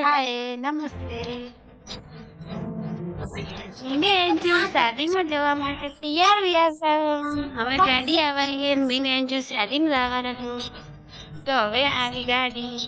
हाय नमस्ते मीने शादी में जवा માટે તૈયાર વ્યા હવે ગાડી આવવાની છે મીને જો શાદી માં જવાના છું તો હવે આવી ગાડી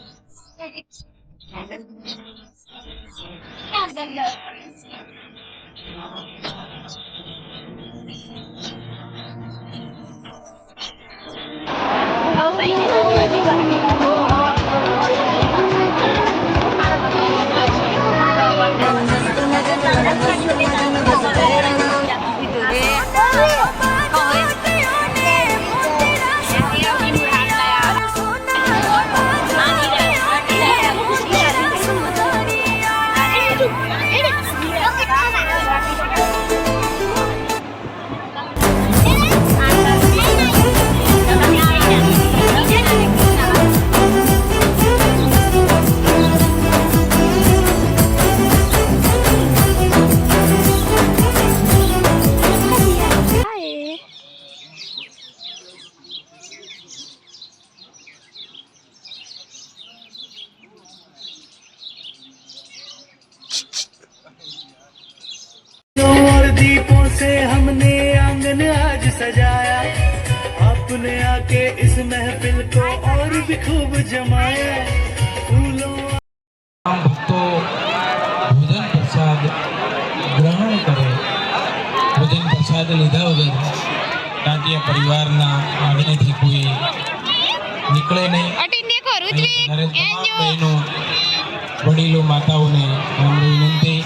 दीपों से हमने आंगन आज सजाया, आपने आके इस महफिल को और भी खूब जमाया। फूलों भक्तों भोजन प्रसाद ग्रहण करे। भोजन प्रसाद लीधा वगैरह ताकि परिवारना आंगणेथी कोई निकले नहीं। ત્યારે તમામ બહેનો વડીલો માતાઓને નમ્ર વિનંતી,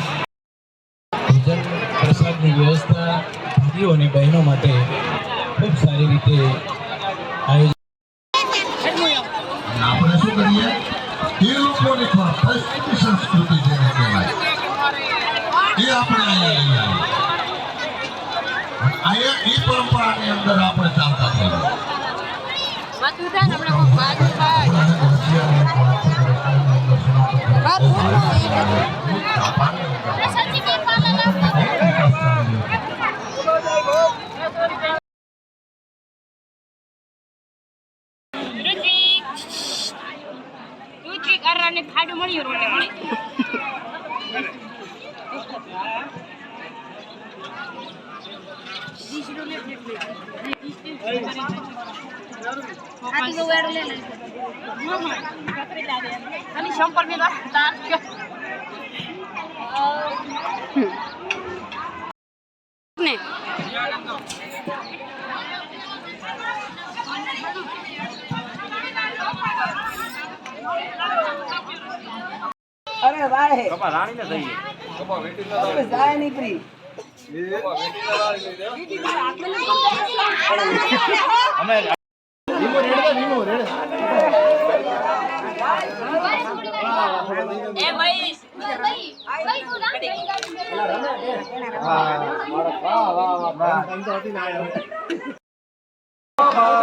ભોજન પ્રસાદની વ્યવસ્થા ભાઈઓ અને બહેનો માટે ખૂબ સારી રીતે આયોજન। આપણે શું કરીએ એ લોકોને પણ સંસ્કૃતિ જેને કહેવાય એ આપણે અહીંયા એ પરંપરાની અંદર આપણે ચાલતા થઈએ। ખાડું મળ્યું રોટે મળે शंकर में अरे भाई कपा रानी ने दई कपा बेटी ने दई जाए नहीं फ्री कपा बेटी ने दई हमें नीमो रेड ए भाई भाई तू ना वाह वाह वाह वाह वाह